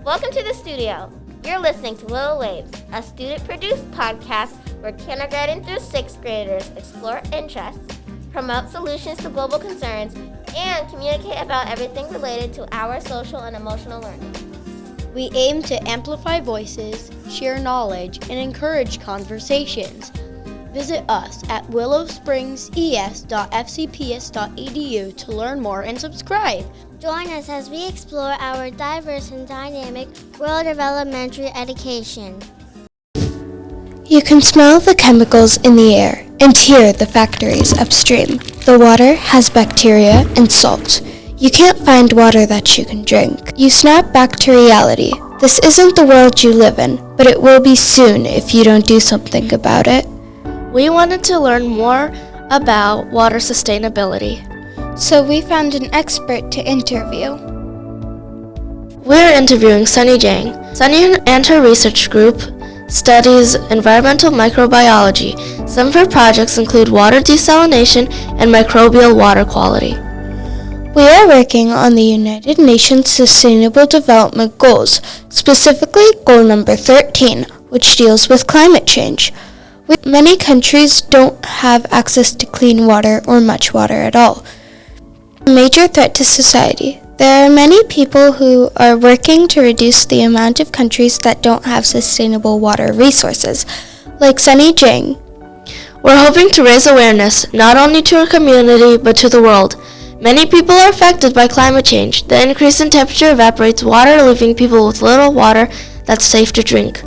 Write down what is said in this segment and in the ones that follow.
Welcome to the studio. You're listening to Willow Waves, a student-produced podcast where kindergarten through 6th graders explore interests, promote solutions to global concerns, and communicate about everything related to our social and emotional learning. We aim to amplify voices, share knowledge, and encourage conversations. Visit us at willowspringses.fcps.edu to learn more and subscribe. Join us as we explore our diverse and dynamic world of elementary education. You can smell the chemicals in the air and hear the factories upstream. The water has bacteria and salt. You can't find water that you can drink. You snap back to reality. This isn't the world you live in, but it will be soon if you don't do something about it. We wanted to learn more about water sustainability. So we found an expert to interview. We're interviewing Sunny Jiang. Sunny and her research group studies environmental microbiology. Some of her projects include water desalination and microbial water quality. We are working on the United Nations Sustainable Development Goals, specifically goal number 13, which deals with climate change. Many countries don't have access to clean water or much water at all. A major threat to society. There are many people who are working to reduce the amount of countries that don't have sustainable water resources, like Sunny Jiang. We're hoping to raise awareness, not only to our community, but to the world. Many people are affected by climate change. The increase in temperature evaporates water, leaving people with little water that's safe to drink.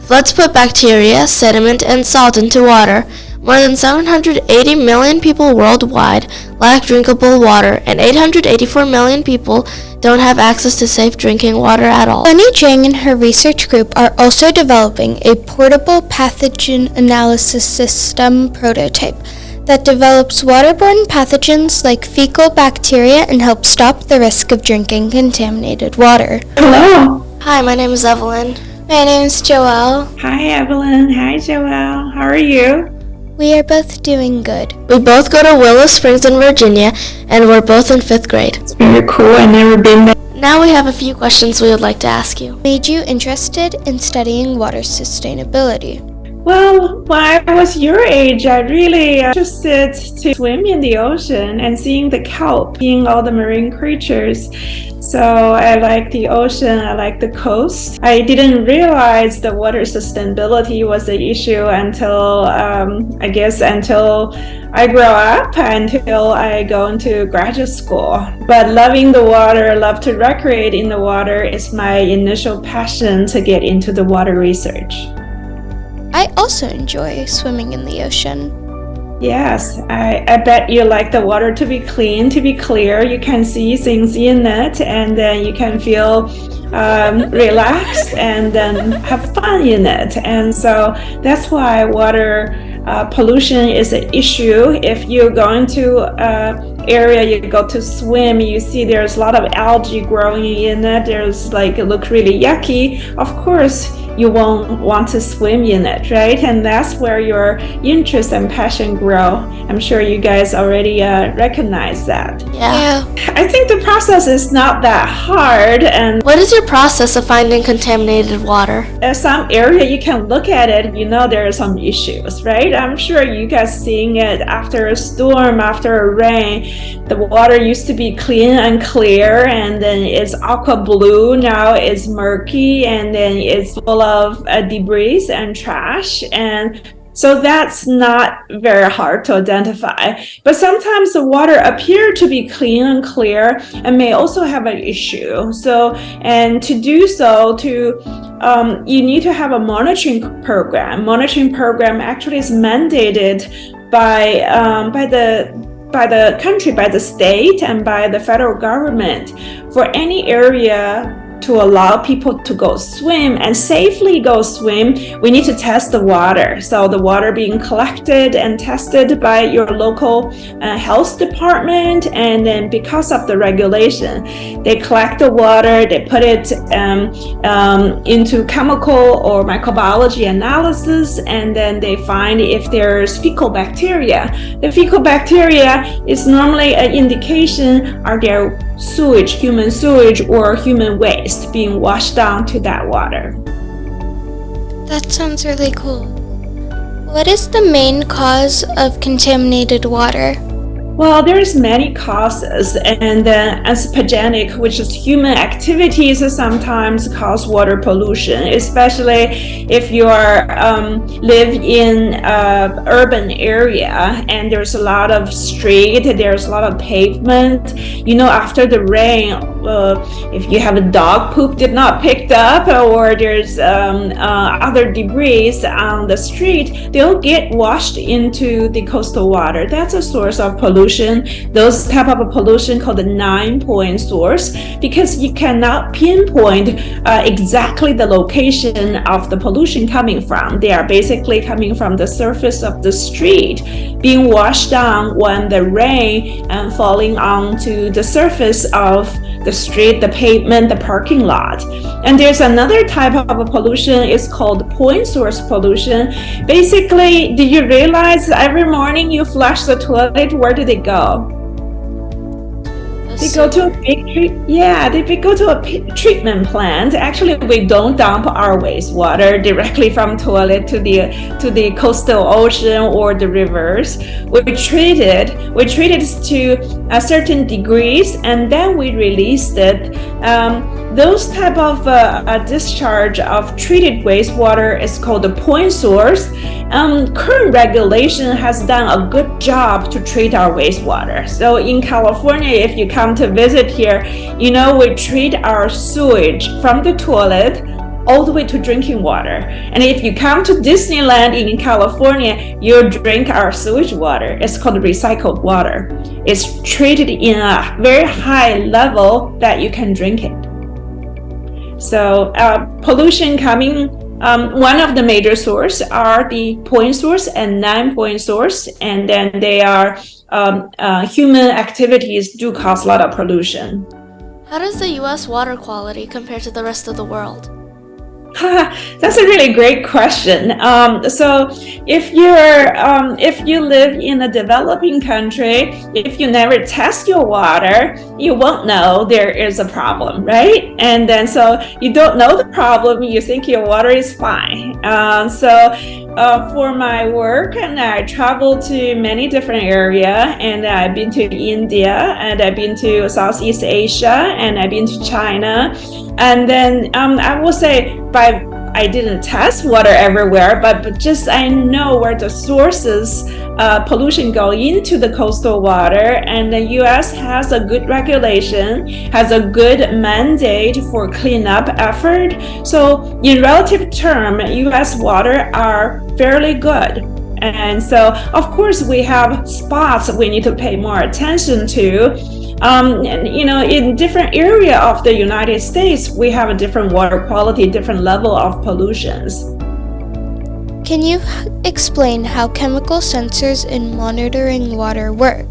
Floods put bacteria, sediment, and salt into water. More than 780 million people worldwide lack drinkable water, and 884 million people don't have access to safe drinking water at all. Sunny Jiang and her research group are also developing a portable pathogen analysis system prototype that develops waterborne pathogens like fecal bacteria and helps stop the risk of drinking contaminated water. Hello. Hi, my name is Evelyn. My name is Joelle. Hi, Evelyn. Hi, Joelle. How are you? We are both doing good. We both go to Willow Springs in Virginia, and we're both in 5th grade. It's very cool. I've never been there. Now we have a few questions we would like to ask you. Made you interested in studying water sustainability? Well, when I was your age, I really interested to swim in the ocean and seeing the kelp, seeing all the marine creatures. So I like the ocean, I like the coast. I didn't realize the water sustainability was an issue until until I grow up, until I go into graduate school. But loving the water, love to recreate in the water is my initial passion to get into the water research. I also enjoy swimming in the ocean. Yes, I bet you like the water to be clean, to be clear. You can see things in it, and then you can feel relaxed and then have fun in it. And so that's why water pollution is an issue. If you go into area, you go to swim, you see there's a lot of algae growing in it. There's it looks really yucky. Of course, you won't want to swim in it, right? And that's where your interest and passion grow. I'm sure you guys already recognize that. Yeah. I think the process is not that hard. And what is your process of finding contaminated water? In some area you can look at it, there are some issues, right? I'm sure you guys seeing it after a storm, after a rain. The water used to be clean and clear, and then it's aqua blue. Now it's murky, and then it's full of debris and trash, and so that's not very hard to identify. But sometimes the water appear to be clean and clear and may also have an issue. So, and to do so, you need to have a monitoring program. Monitoring program actually is mandated by the country, by the state, and by the federal government for any area to allow people to go swim and safely go swim. We need to test the water. So the water being collected and tested by your local health department, and then because of the regulation, they collect the water, they put it into chemical or microbiology analysis, and then they find if there's fecal bacteria. The fecal bacteria is normally an indication, are there sewage, human sewage, or human waste being washed down to that water. That sounds really cool. What is the main cause of contaminated water? Well, there's many causes, and then anthropogenic, which is human activities, sometimes cause water pollution, especially if you live in an urban area and there's a lot of street, there's a lot of pavement. After the rain, if you have a dog poop did not picked up, or there's other debris on the street, they'll get washed into the coastal water. That's a source of pollution. Those type of pollution called the 9-point source, because you cannot pinpoint exactly the location of the pollution coming from. They are basically coming from the surface of the street, being washed down when the rain and falling onto the surface of the street, the pavement, the parking lot. And there's another type of pollution, it's called point source pollution. Basically, did you realize every morning you flush the toilet, where do they go? They go to a they go to a treatment plant. Actually, we don't dump our wastewater directly from toilet to the coastal ocean or the rivers. We treat it to certain degrees, and then we release it. Those type of discharge of treated wastewater is called the point source. Current regulation has done a good job to treat our wastewater. So in California, if you come to visit here, we treat our sewage from the toilet all the way to drinking water. And if you come to Disneyland in California, you drink our sewage water. It's called recycled water. It's treated in a very high level that you can drink it. So pollution coming, one of the major sources are the point source and 9-point source, and then they are human activities do cause a lot of pollution. How does the U.S. water quality compare to the rest of the world? That's a really great question. So if you live in a developing country, if you never test your water, you won't know there is a problem, right? And then so you don't know the problem, you think your water is fine. For my work, and I traveled to many different areas, and I've been to India, and I've been to Southeast Asia, and I've been to China. And then I will say, I didn't test water everywhere, but just I know where the sources pollution go into the coastal water, and the U.S. has a good regulation, has a good mandate for cleanup effort. So in relative term, U.S. water are fairly good. And so, of course, we have spots we need to pay more attention to. In different area of the United States, we have a different water quality, different level of pollutions. Can you explain how chemical sensors in monitoring water work?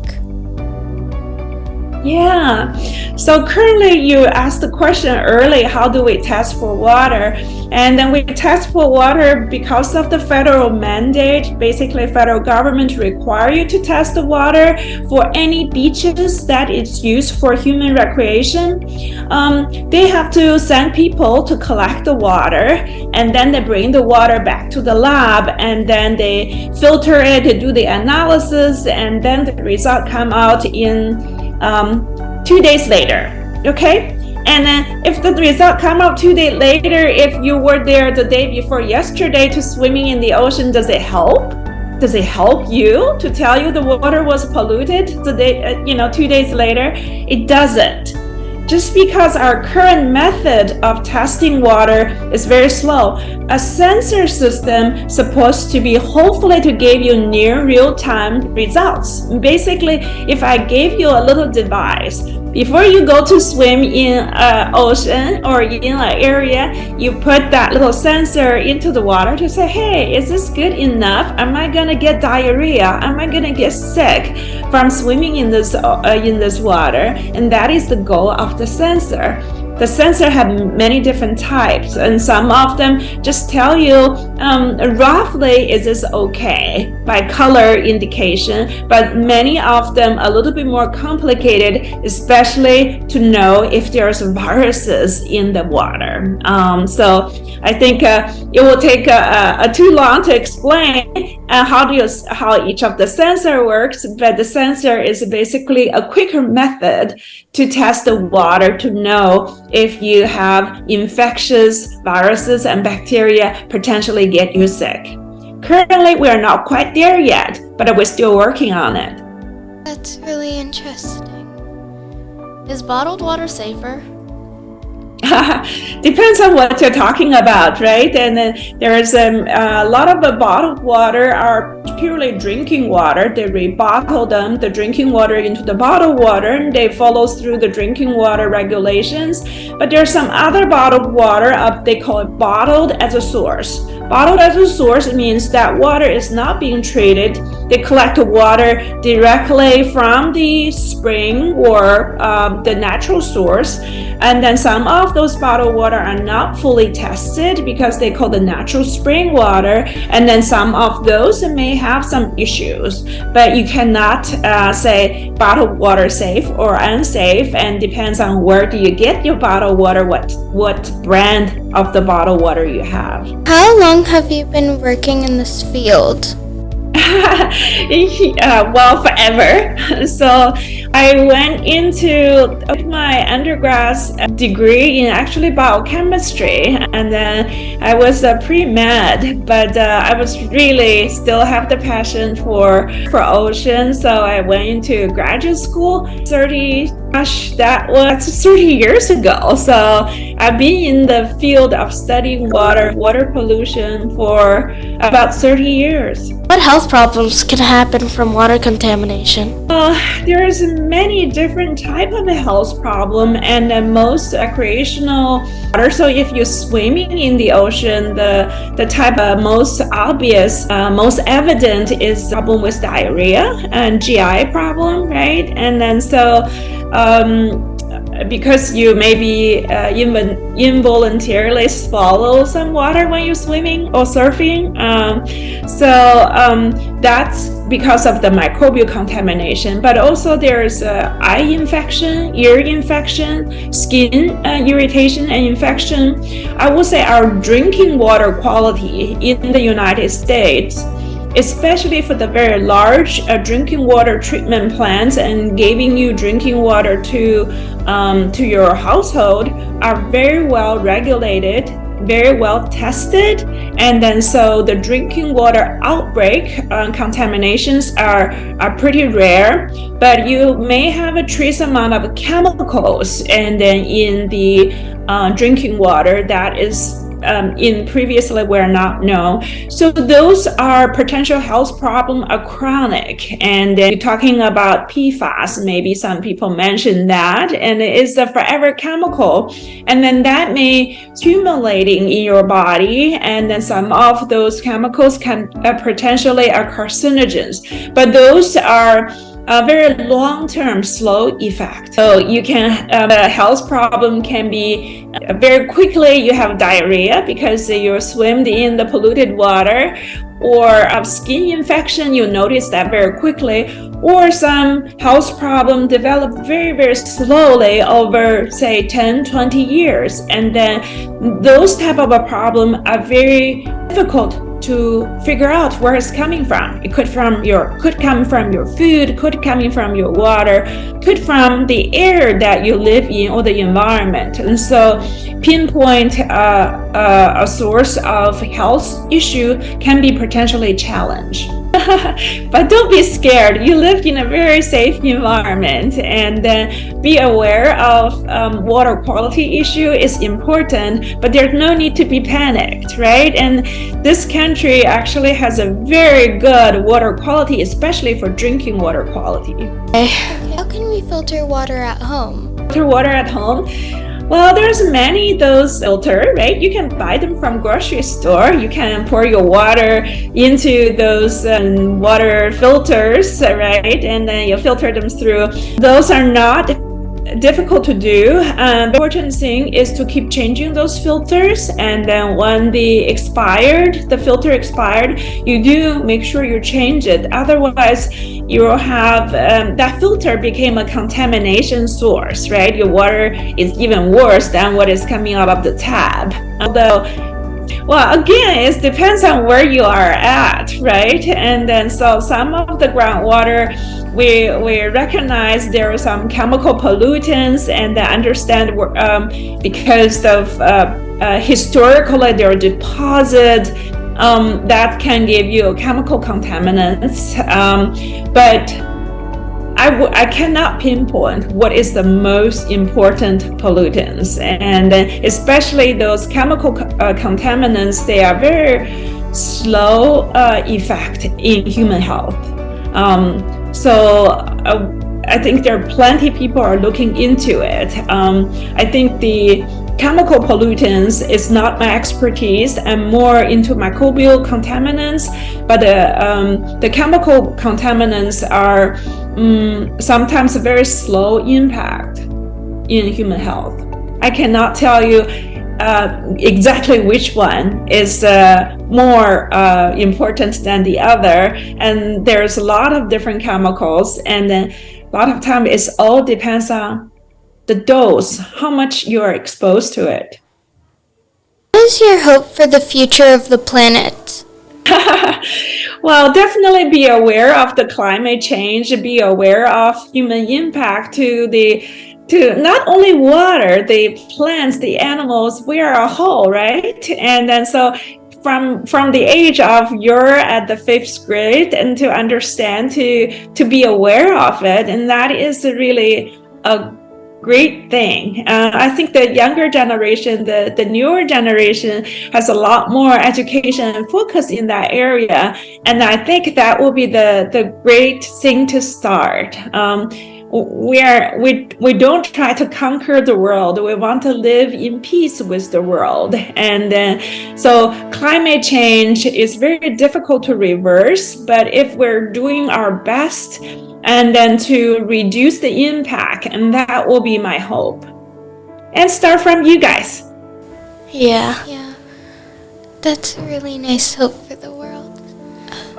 Yeah, so currently you asked the question early, how do we test for water? And then we test for water because of the federal mandate. Basically, federal government require you to test the water for any beaches that is used for human recreation. They have to send people to collect the water, and then they bring the water back to the lab, and then they filter it, they do the analysis, and then the result come out in 2 days later, okay? And then if the result come out 2 days later, if you were there the day before yesterday to swimming in the ocean, does it help? Does it help you to tell you the water was polluted the day, 2 days later? It doesn't. Just because our current method of testing water is very slow, a sensor system supposed to be hopefully to give you near real-time results. Basically, if I gave you a little device, before you go to swim in an ocean or in an area, you put that little sensor into the water to say, hey, is this good enough? Am I gonna get diarrhea? Am I gonna get sick from swimming in this water? And that is the goal of the sensor. the sensor have many different types, and some of them just tell you roughly is this okay by color indication, but many of them a little bit more complicated, especially to know if there's viruses in the water. So I think it will take too long to explain how each of the sensor works, but the sensor is basically a quicker method to test the water to know if you have infectious viruses and bacteria potentially get you sick. Currently, we are not quite there yet, but we're still working on it. That's really interesting. Is bottled water safer? Depends on what you're talking about, right? And then there's a lot of the bottled water are purely drinking water. They rebottle them, the drinking water, into the bottled water, and they follow through the drinking water regulations. But there's some other bottled water, they call it bottled as a source. Bottled as a source means that water is not being treated. They collect the water directly from the spring or the natural source, and then some of those bottled water are not fully tested because they call the natural spring water, and then some of those may have some issues. But you cannot say bottled water safe or unsafe, and depends on where do you get your bottled water, what brand of the bottled water you have. How long have you been working in this field? Well, forever. So I went into my undergrad degree in actually biochemistry, and then I was pre-med, but I was really still have the passion for ocean, so I went into graduate school. That was 30 years ago. So I've been in the field of studying water pollution for about 30 years. What health problems can happen from water contamination? There's many different type of health problem, and most recreational water. So if you're swimming in the ocean, the type of most obvious, most evident is problem with diarrhea and GI problem, right? And then because you maybe involuntarily swallow some water when you're swimming or surfing. That's because of the microbial contamination. But also there's eye infection, ear infection, skin irritation and infection. I would say our drinking water quality in the United States, especially for the very large drinking water treatment plants and giving you drinking water to your household, are very well regulated, very well tested, and then so the drinking water outbreak contaminations are pretty rare, but you may have a trace amount of chemicals and then in the drinking water that is in previously were not known. So those are potential health problem, are chronic. And then you're talking about PFAS, maybe some people mentioned that, and it is a forever chemical. And then that may accumulating in your body, and then some of those chemicals can potentially are carcinogens. But those are a very long-term slow effect. So you can a health problem can be very quickly you have diarrhea because you swim in the polluted water, or a skin infection, you notice that very quickly, or some health problem develop very, very slowly over, say, 10, 20 years. And then those type of a problem are very difficult to figure out where it's coming from. It could come from your food, could coming from your water, could from the air that you live in or the environment. And so pinpoint a source of health issue can be potentially challenged. But don't be scared. You live in a very safe environment, and then be aware of water quality issue is important, but there's no need to be panicked, right? And this country actually has a very good water quality, especially for drinking water quality. How can we filter water at home? Filter water at home? Well, there's many those filter, right? You can buy them from grocery store. You can pour your water into those water filters, right? And then you filter them through. Those are not difficult to do. The important thing is to keep changing those filters, and then when the filter expired, you do make sure you change it. Otherwise, you will have that filter became a contamination source, right? Your water is even worse than what is coming out of the tap. Although, well, again, it depends on where you are at, right? And then so some of the groundwater, we recognize there are some chemical pollutants, and understand because of historically their deposit that can give you chemical contaminants, but I cannot pinpoint what is the most important pollutants, and especially those chemical contaminants. They are very slow effect in human health. So I think there are plenty of people are looking into it. I think the chemical pollutants is not my expertise. I'm more into microbial contaminants, but the chemical contaminants are sometimes a very slow impact in human health. I cannot tell you exactly which one is more important than the other, and there's a lot of different chemicals, and then a lot of time it all depends on the dose, how much you are exposed to it. What is your hope for the future of the planet? Well, definitely be aware of the climate change, be aware of human impact to not only water, the plants, the animals, we are a whole, right? And then so from the age of you're at the 5th grade, and to understand, to be aware of it, and that is really a great thing. I think the younger generation, the newer generation has a lot more education and focus in that area, and I think that will be the great thing to start. We don't try to conquer the world. We want to live in peace with the world, and so climate change is very difficult to reverse. But if we're doing our best, and then to reduce the impact, and that will be my hope. And start from you guys. Yeah. That's a really nice hope for the world.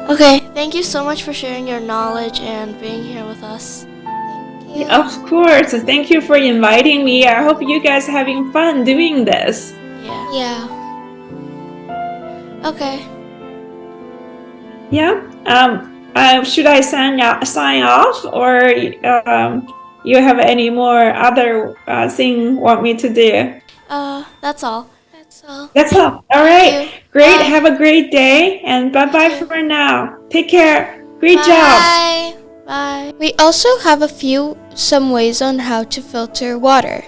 Okay, thank you so much for sharing your knowledge and being here with us. Of course. Thank you for inviting me. I hope you guys are having fun doing this. Yeah. Okay. Yeah. Should I sign off, or you have any more other thing want me to do? That's all. That's all. All right. you. Great. Bye. Have a great day, and bye-bye too. for now. Take care. Great job. Bye. We also have some ways on how to filter water.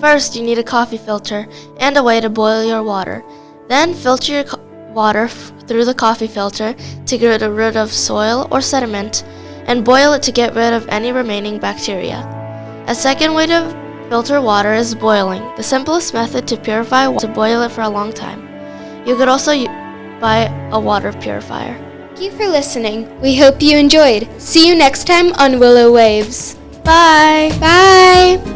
First, you need a coffee filter and a way to boil your water. Then filter your water through the coffee filter to get rid of soil or sediment, and boil it to get rid of any remaining bacteria. A second way to filter water is boiling, the simplest method to purify water, to boil it for a long time. You could also buy a water purifier. Thank you for listening. We hope you enjoyed. See you next time on Willow Waves. Bye! Bye!